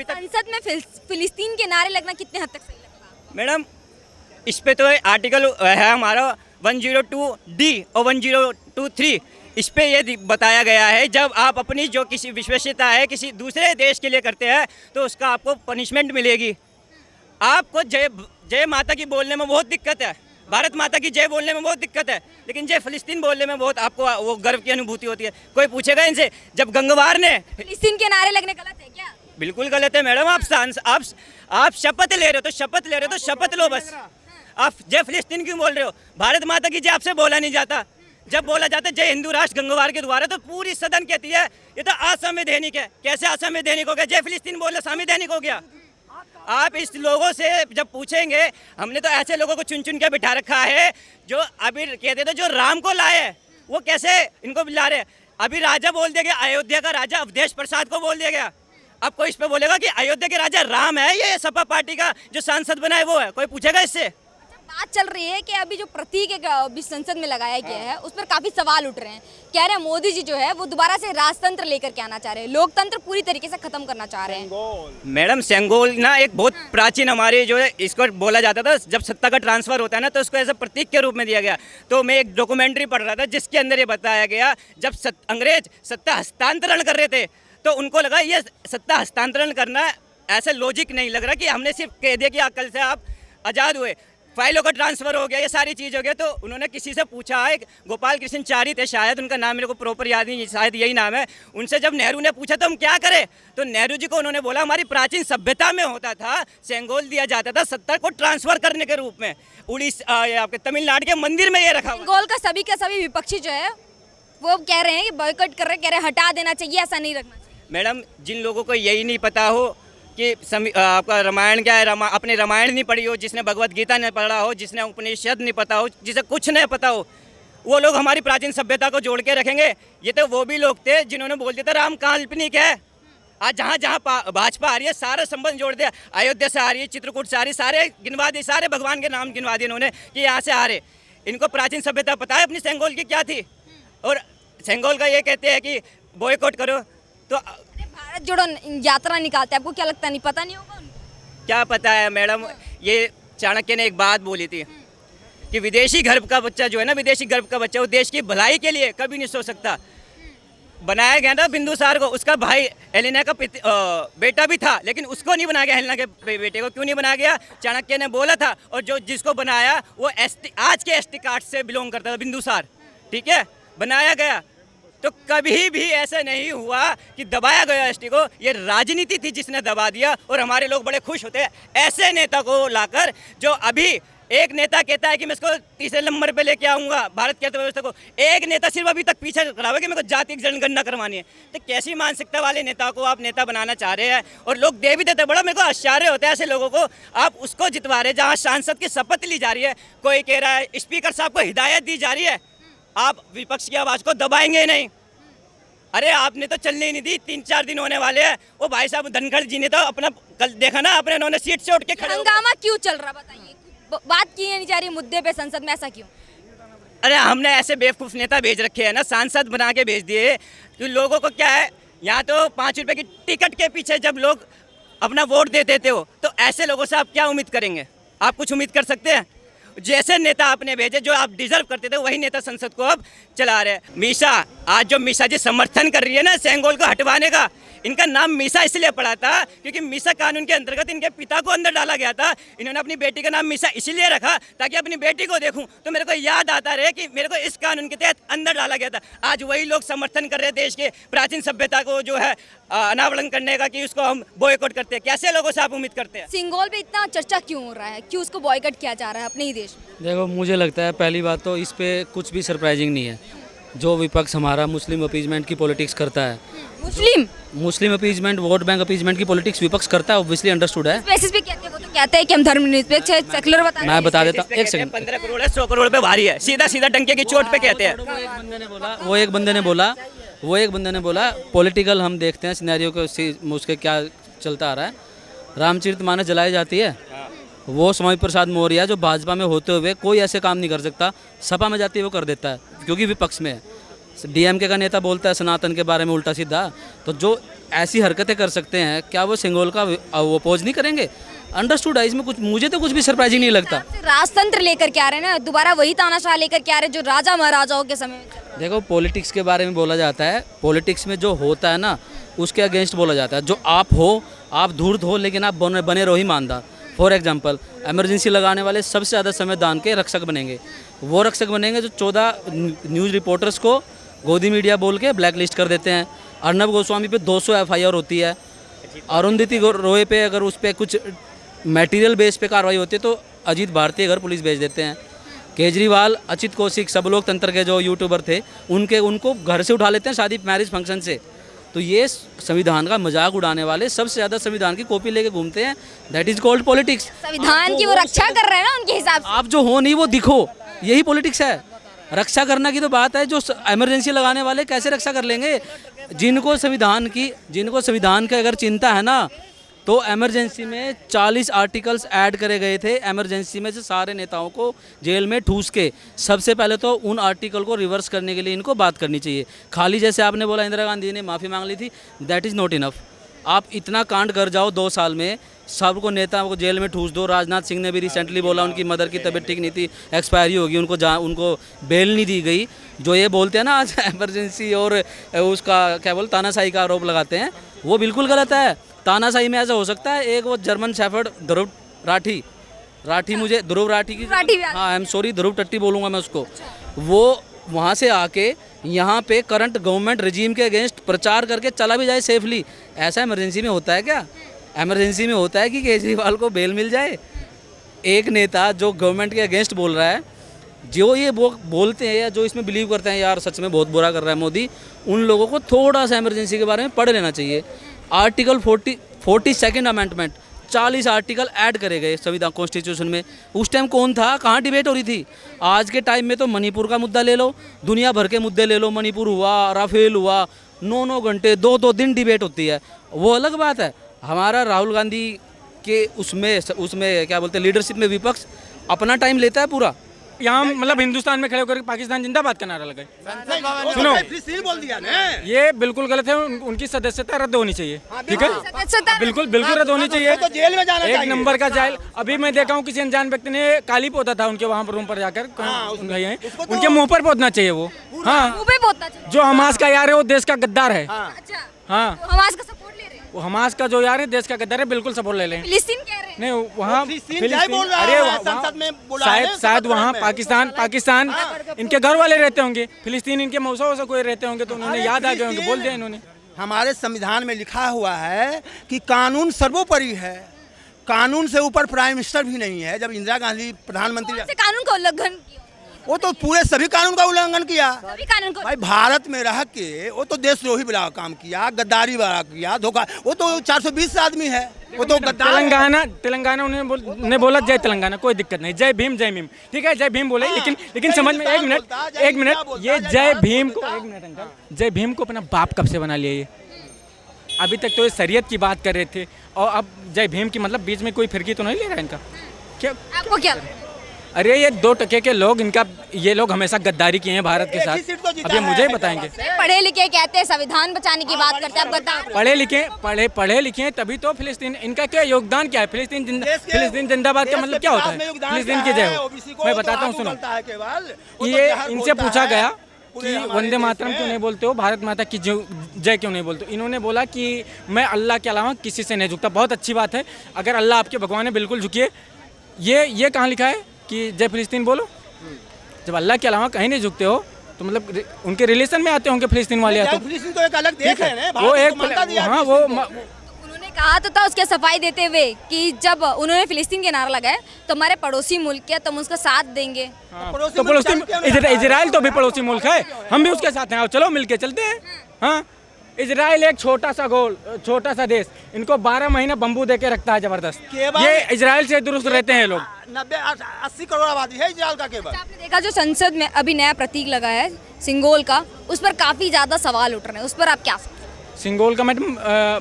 अभी तक संसद में फिलिस्तीन के नारे लगना कितने हद तक सही लगता मैडम इस पे तो आर्टिकल है हमारा 102D और 1023, इस पे ये बताया गया है जब आप अपनी जो किसी विश्वसनीयता है किसी दूसरे देश के लिए करते हैं तो उसका आपको पनिशमेंट मिलेगी। आपको जय जय माता की बोलने में बहुत दिक्कत है, भारत माता की जय बोलने में बहुत दिक्कत है, लेकिन जय फिलिस्तीन बोलने में बहुत आपको वो गर्व की अनुभूति होती है। कोई पूछेगा इनसे, जब गंगवार ने फिलिस्तीन के नारे लगने गलत है क्या? बिल्कुल गलत है मैडम। आप शपथ ले रहे हो तो शपथ ले रहे हो तो शपथ लो बस। आप जय फिलिस्तीन क्यों बोल रहे हो? भारत माता की जय आपसे बोला नहीं जाता। जब बोला जाता है जय हिंदू राष्ट्र गंगवार के द्वारा तो पूरी सदन कहती है ये तो असंवैधानिक है। कैसे असंवैधानिक हो गया? जय फिलिस्तीन बोलना संवैधानिक हो गया? आप इस लोगों से जब पूछेंगे, हमने तो ऐसे लोगों को चुन चुन के बिठा रखा है जो अभी कहते थे जो राम को लाए वो कैसे इनको ला रहे। अभी राजा बोल दिया गया, अयोध्या का राजा अवधेश प्रसाद को बोल दिया गया। अब कोई इस पे बोलेगा कि अयोध्या के राजा राम है, ये सपा पार्टी का जो सांसद बना है वो है? कोई पूछेगा इससे? बात चल रही है कि अभी जो प्रतीक अभी संसद में लगाया गया है उस पर काफी सवाल उठ रहे हैं। कह रहे हैं मोदी जी जो है वो दोबारा से राजतंत्र लेकर के आना चाह रहे हैं, लोकतंत्र पूरी तरीके से खत्म करना चाह रहे हैं। मैडम सेंगोल ना एक बहुत प्राचीन हमारे जो है इसको बोला जाता था, जब सत्ता का ट्रांसफर होता है ना तो उसको ऐसा प्रतीक के रूप में दिया गया। तो मैं एक डॉक्यूमेंट्री पढ़ रहा था जिसके अंदर ये बताया गया जब अंग्रेज सत्ता हस्तांतरण कर रहे थे तो उनको लगा ये सत्ता हस्तांतरण करना ऐसा लॉजिक नहीं लग रहा कि हमने सिर्फ कह दिया कि कल से आप आज़ाद हुए, फाइलों का ट्रांसफ़र हो गया, ये सारी चीज़ हो गया। तो उन्होंने किसी से पूछा, एक गोपाल कृष्ण चारी थे शायद, उनका नाम मेरे को प्रॉपर याद नहीं, शायद यही नाम है। उनसे जब नेहरू ने पूछा तो हम क्या करें, तो नेहरू जी को उन्होंने बोला हमारी प्राचीन सभ्यता में होता था, सेंगोल दिया जाता था सत्ता को ट्रांसफ़र करने के रूप में। उड़ीसा आपके तमिलनाडु के मंदिर में ये रखा। सेंगोल का सभी विपक्षी जो है वो कह रहे हैं कि बॉयकॉट कर रहे हैं, कह रहे हैं हटा देना चाहिए, ऐसा नहीं रखना चाहिए। मैडम जिन लोगों को यही नहीं पता हो कि आपका रामायण क्या है, अपने रामायण नहीं पढ़ी हो, जिसने भगवत गीता नहीं पढ़ा हो, जिसने उपनिषद नहीं पता हो, जिसे कुछ नहीं पता हो, वो लोग हमारी प्राचीन सभ्यता को जोड़ के रखेंगे। ये तो वो भी लोग थे जिन्होंने बोल दिया था राम काल्पनिक है। आज जहाँ जहाँ भाजपा आ रही है सारा संबंध जोड़ दिया, अयोध्या से आ रही है, चित्रकूट से आ रही है, सारे गिनवा दिए, सारे भगवान के नाम गिनवा दिए इन्होंने कि यहाँ से आ रहे। इनको प्राचीन सभ्यता पता है अपनी सेंगोल की क्या थी। और सेंगोल का ये कहते हैं कि बॉयकॉट करो, तो भारत जोड़ो यात्रा निकालते हैं, आपको क्या लगता है नहीं पता नहीं होगा उनको? क्या पता है मैडम, ये चाणक्य ने एक बात बोली थी कि विदेशी गर्भ का बच्चा जो है ना, विदेशी गर्भ का बच्चा वो देश की भलाई के लिए कभी नहीं सोच सकता। बनाया गया था बिंदुसार को, उसका भाई हेलेना का बेटा भी था, लेकिन उसको नहीं बनाया गया। हेलेना के बेटे को क्यों नहीं बनाया गया? चाणक्य ने बोला था, और जो जिसको बनाया वो आज के एसटी कास्ट से बिलोंग करता था, बिंदुसार, ठीक है, बनाया गया। तो कभी भी ऐसा नहीं हुआ कि दबाया गया एसटी को, ये राजनीति थी जिसने दबा दिया। और हमारे लोग बड़े खुश होते हैं ऐसे नेता को लाकर, जो अभी एक नेता कहता है कि मैं इसको तीसरे नंबर पे लेके आऊँगा भारत की अर्थव्यवस्था को, एक नेता सिर्फ अभी तक पीछे खड़ा हुआ कि मेरे को जातिक जनगणना करवानी है। तो कैसी मानसिकता वाले नेता को आप नेता बनाना चाह रहे हैं? और लोग दे भी देते, बड़ा मेरे को आश्चर्य होता है ऐसे लोगों को। आप उसको जितवा रहे जहाँ सांसद की शपथ ली जा रही है, कोई कह रहा है स्पीकर साहब को हिदायत दी जा रही है, आप विपक्ष की आवाज़ को दबाएंगे नहीं। अरे आपने तो चलने ही नहीं दी, 3-4 दिन होने वाले हैं। वो भाई साहब धनखड़ जी ने तो अपना कल देखा ना, अपने उन्होंने सीट से उठ के खड़े। हंगामा क्यों चल रहा बताइए, बात की नहीं जा रही मुद्दे पे संसद में, ऐसा क्यों? अरे हमने ऐसे बेवकूफ़ नेता भेज रखे हैं ना, सांसद बना के भेज दिए। तो लोगों को क्या है, यहाँ तो 5 रुपए की टिकट के पीछे जब लोग अपना वोट दे देते हो, तो ऐसे लोगों से आप क्या उम्मीद करेंगे? आप कुछ उम्मीद कर सकते हैं? जैसे नेता आपने भेजे जो आप डिजर्व करते थे, वही नेता संसद को अब चला रहे हैं। मीसा, आज जो मीसा जी समर्थन कर रही है ना सेंगोल को हटवाने का, इनका नाम मीसा इसलिए पड़ा था क्योंकि मीसा कानून के अंतर्गत इनके पिता को अंदर डाला गया था। इन्होंने अपनी बेटी का नाम मीसा इसीलिए रखा ताकि अपनी बेटी को देखूं तो मेरे को याद आता रहे कि मेरे को इस कानून के तहत अंदर डाला गया था। आज वही लोग समर्थन कर रहे हैं देश के प्राचीन सभ्यता को जो है अनावरण करने का, कि उसको हम बॉयकॉट करते हैं। कैसे लोगों से आप उम्मीद करते हैं? सेंगोल पे इतना चर्चा क्यों हो रहा है, क्यों उसको बॉयकॉट किया जा रहा है अपने ही देश में? देखो, मुझे लगता है पहली बात तो इस पे कुछ भी सरप्राइजिंग नहीं है। जो विपक्ष हमारा मुस्लिम अपीजमेंट की पॉलिटिक्स करता है, Muslim appeasement, vote bank appeasement की पॉलिटिक्स विपक्ष करता है, ऑब्वियसली अंडरस्टूड है। बेसिस पे कहते हैं, वो तो कहते हैं कि हम धर्मनिरपेक्ष है, सेक्युलर बता। मैं बता देता हूँ, एक सेकंड। 15 करोड़ है, 100 करोड़ पे भारी है, सीधा सीधा डंके की चोट पे कहते हैं। वो एक बंदे ने बोला पॉलिटिकल हम देखते हैं सिनेरियो को, उसके क्या चलता आ रहा है। रामचरितमानस जलाई जाती है, वो स्वामी प्रसाद मौर्य जो भाजपा में होते हुए कोई ऐसे काम नहीं कर सकता, सपा में जाती है वो कर देता है क्योंकि विपक्ष में है। डीएमके का नेता बोलता है सनातन के बारे में उल्टा सीधा, तो जो ऐसी हरकतें कर सकते हैं क्या वो सिंगोल का वो अपोज नहीं करेंगे? अंडरस्टूड है, इसमें कुछ मुझे तो कुछ भी सरप्राइजिंग नहीं लगता। राजतंत्र लेकर के आ रहे हैं ना, दोबारा वही तानाशाह लेकर के आ रहे हैं जो राजा महाराजाओं के समय में चल रहा देखो पॉलिटिक्स के बारे में बोला जाता है, पॉलिटिक्स में जो होता है ना उसके अगेंस्ट बोला जाता है। जो आप हो, आप धूर्त हो, लेकिन आप बने रहो ईमानदार। फॉर एग्जांपल इमरजेंसी लगाने वाले सबसे ज़्यादा संविधान के रक्षक बनेंगे। वो रक्षक बनेंगे जो 14 न्यूज़ रिपोर्टर्स को गोदी मीडिया बोल के ब्लैक लिस्ट कर देते हैं। अर्नब गोस्वामी पे 200 FIR होती है। अरुंधति रॉय पे अगर उस पर कुछ मटेरियल बेस पे कार्रवाई होती है तो अजीत भारतीय घर पुलिस भेज देते हैं। केजरीवाल, अचित कौशिक, सब लोग तंत्र के जो यूट्यूबर थे उनको घर से उठा लेते हैं शादी मैरिज फंक्शन से। तो ये संविधान का मजाक उड़ाने वाले सबसे ज़्यादा संविधान की कॉपी लेके घूमते हैं। That is called politics. संविधान की वो रक्षा कर रहे हैं ना उनके हिसाब से। आप जो हो नहीं वो दिखो, यही पॉलिटिक्स है। रक्षा करना की तो बात है, जो इमरजेंसी लगाने वाले कैसे रक्षा कर लेंगे? जिनको संविधान की अगर चिंता है ना, तो इमरजेंसी में 40 आर्टिकल्स ऐड करे गए थे। इमरजेंसी में से सारे नेताओं को जेल में ठूस के सबसे पहले तो उन आर्टिकल को रिवर्स करने के लिए इनको बात करनी चाहिए। खाली जैसे आपने बोला इंदिरा गांधी ने माफ़ी मांग ली थी, दैट इज़ नॉट इनफ। आप इतना कांड कर जाओ 2 साल में, सबको नेता को जेल में ठूस दो। राजनाथ सिंह ने भी रिसेंटली बोला उनकी मदर की तबीयत ठीक नहीं थी, एक्सपायरी होगी, उनको बेल नहीं दी गई। जो ये बोलते हैं ना आज इमरजेंसी और उसका क्या बोलते तानाशाही का आरोप लगाते हैं, वो बिल्कुल गलत है। तानाशाही में ऐसा हो सकता है, एक वो जर्मन शेफर्ड ध्रुव राठी मुझे ध्रुव राठी की, हाँ आई एम सॉरी ध्रुव टट्टी बोलूँगा मैं उसको, वो वहाँ से आके यहाँ पे करंट गवर्नमेंट रजीम के अगेंस्ट प्रचार करके चला भी जाए सेफली। ऐसा इमरजेंसी में होता है क्या? इमरजेंसी में होता है कि केजरीवाल को बेल मिल जाए। एक नेता जो गवर्नमेंट के अगेंस्ट बोल रहा है, जो ये बोलते हैं या जो इसमें बिलीव करते हैं यार सच में बहुत बुरा कर रहा है मोदी, उन लोगों को थोड़ा सा इमरजेंसी के बारे में पढ़ लेना चाहिए। Article 42nd amendment 40 article add करे गए संविधान कॉन्स्टिट्यूशन में। उस टाइम कौन था, कहाँ डिबेट हो रही थी? आज के टाइम में तो मणिपुर का मुद्दा ले लो, दुनिया भर के मुद्दे ले लो, मणिपुर हुआ, राफेल हुआ, 9 घंटे 2 दिन डिबेट होती है, वो अलग बात है। हमारा राहुल गांधी के उसमें क्या बोलते हैं लीडरशिप में विपक्ष अपना टाइम लेता है पूरा। यहाँ मतलब हिंदुस्तान में खड़े होकर पाकिस्तान जिंदाबाद का नारा लगाए। सुनो, बोल दिया ना, ये बिल्कुल गलत है। उनकी सदस्यता रद्द होनी चाहिए, ठीक है? बिल्कुल रद्द होनी चाहिए। तो जेल में जाना एक नंबर का जेल। अभी मैं देखा हूँ किसी अनजान व्यक्ति ने काली पोता था उनके वहाँ पर रूम पर जाकर, उनके मुंह पर पोतना चाहिए वो। हाँ, मुंह पे पोतना चाहिए। जो हमास का यार है वो देश का गद्दार है। अच्छा, हाँ, तो हमास का सपोर्ट ले रहे हैं। वो हमास का जो यार है देश का गद्दार है, बिल्कुल सपोर्ट ले लें। फिलिस्तीन कह रहे हैं। नहीं वहाँ अरे शायद वहाँ पाकिस्तान इनके घर वाले रहते होंगे, फिलिस्तीन इनके मौसा वौसा कोई रहते होंगे, तो उन्होंने याद आ गए होंगे, बोल दिया इन्होंने। हमारे संविधान में लिखा हुआ है कि कानून सर्वोपरि है, कानून से ऊपर प्राइम मिनिस्टर भी नहीं है। जब इंदिरा गांधी प्रधानमंत्री, कौन से कानून का उल्लंघन किया? वो तो पूरे सभी कानून का उल्लंघन किया। सभी कानून को भाई भारत में रह के वो तो देशद्रोही वाला काम किया, गद्दारी वाला किया, धोखा। वो तो 420 आदमी है, वो तो गद्दार। तेलंगाना उन्होंने बोला जय तेलंगाना, कोई दिक्कत नहीं, जय भीम ठीक है, जय भीम बोले। लेकिन समझ में एक मिनट ये जय भीम को, एक मिनट अंकल, जय भीम को अपना बाप कब से बना लिया ये? अभी तक तो ये शरीयत की बात कर रहे थे और अब जय भीम की मतलब बीच में कोई फिरकी तो नहीं ले रहा है इनका क्या? आपको क्या? अरे ये 2% के लोग, ये लोग हमेशा गद्दारी किए हैं भारत के साथ। अब ये मुझे ही बताएंगे। पढ़े लिखे कहते हैं संविधान बचाने की बात करते हैं, आप बताओ। पढ़े लिखे तभी तो फिलिस्तीन, इनका क्या योगदान क्या है? फिलिस्तीन जिंदाबाद का मतलब क्या होता है? फिलिस्तीन की जय हो। मैं बताता हूँ, सुनो। ये इनसे पूछा गया कि वंदे मातरम क्यों नहीं बोलते हो, भारत माता की जय क्यों नहीं बोलते हो? इन्होंने बोला कि मैं अल्लाह के अलावा किसी से नहीं झुकता। बहुत अच्छी बात है, अगर अल्लाह आपके भगवान है बिल्कुल झुकिए। ये कहाँ लिखा है कि जय फिलिस्तीन बोलो? जब अल्लाह के अलावा कहीं नहीं झुकते हो तो मतलब उनके रिलेशन में आते होंगे फिलिस्तीन वाले। फिलिस्तीन तो एक अलग देश है ना, वो एक हाँ वो उन्होंने कहा तो था उसके सफाई देते हुए कि जब उन्होंने फिलिस्तीन के नारा लगाए तो हमारे पड़ोसी मुल्क है, तुम उसका साथ देंगे। तो पड़ोसी इजराइल तो भी पड़ोसी मुल्क है, हम भी उसके साथ हैं। चलो मिलके चलते हैं। हाँ, इजराइल एक छोटा सा देश, इनको 12 महीने बम्बू देके रखता है जबरदस्त। ये इजराइल से दुरुस्त रहते हैं लोग। 90-80 करोड़ आबादी है इजराइल का केवल। आपने देखा जो संसद में अभी नया प्रतीक लगा है सिंगोल का, उस पर काफी ज्यादा सवाल उठ रहे हैं, उस पर आप क्या? सिंगोल का मैडम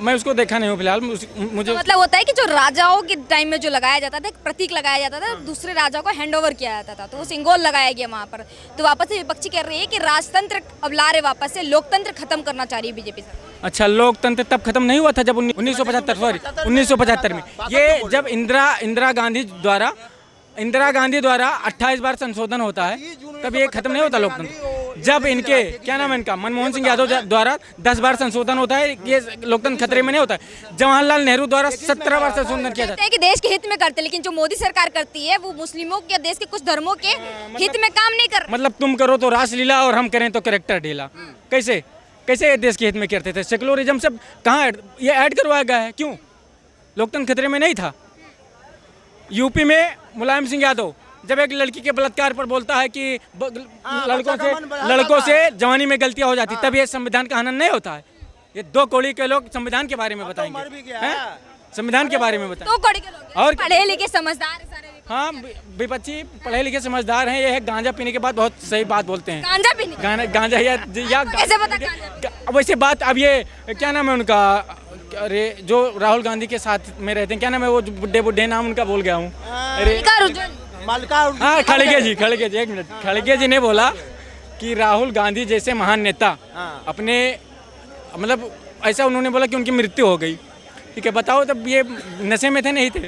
मैं उसको देखा नहीं हूँ फिलहाल, मुझे मतलब होता है कि जो राजाओं के टाइम में जो लगाया जाता था, एक प्रतीक लगाया जाता था, दूसरे राजा को हैंड ओवर किया जाता था, तो वो सिंगोल लगाया गया वहाँ पर। तो वापस से विपक्षी कह रही है कि राजतंत्र अब ला रहे वापस से, लोकतंत्र खत्म करना चाह रही है बीजेपी सरकार। अच्छा, लोकतंत्र तब खत्म नहीं हुआ था जब 1975 में, ये जब इंदिरा गांधी द्वारा 28 बार संशोधन होता है, तब ये खत्म नहीं होता लोकतंत्र। जब इनके क्या नाम है इनका मनमोहन सिंह यादव द्वारा 10 बार संशोधन होता है, ये लोकतंत्र खतरे में नहीं होता है। जवाहरलाल नेहरू द्वारा 17 बार संशोधन किया जाता कहते हैं कि देश के हित में करते हैं, लेकिन जो मोदी सरकार करती है वो मुस्लिमों के, देश के कुछ धर्मों के हित में काम नहीं कर रही। मतलब तुम करो तो रासलीला और हम करें तो कैरेक्टर ढीला। कैसे कैसे देश के हित में करते थे? सेकुलरिज्म सब कहाँ ये ऐड करवाया गया है? क्यों? लोकतंत्र खतरे में नहीं था। यूपी में मुलायम सिंह यादव जब एक लड़की के बलात्कार पर बोलता है कि लड़कों से जवानी में गलतियां हो जाती, तब ये संविधान का हनन नहीं होता है। ये दो कौड़ी के लोग संविधान के बारे में बताएंगे, संविधान के बारे में बताएंगे। दो कौड़ी के लोग और पढ़े लिखे समझदार हैं सारे। हाँ, विपक्षी पढ़े लिखे समझदार हैं। ये है गांजा पीने के बाद बहुत सही बात बोलते हैं। गांजा पीने गांजा या कैसे पता गांजा? वैसे बात, अब ये क्या नाम है उनका, अरे जो राहुल गांधी के साथ में रहते हैं, क्या नाम है वो बुढ़े नाम उनका भूल गया हूँ। अरे हाँ, खड़गे जी, एक मिनट, खड़गे जी ने बोला कि राहुल गांधी जैसे महान नेता अपने, मतलब ऐसा उन्होंने बोला कि उनकी मृत्यु हो गई। ठीक है, बताओ तब ये नशे में थे नहीं थे?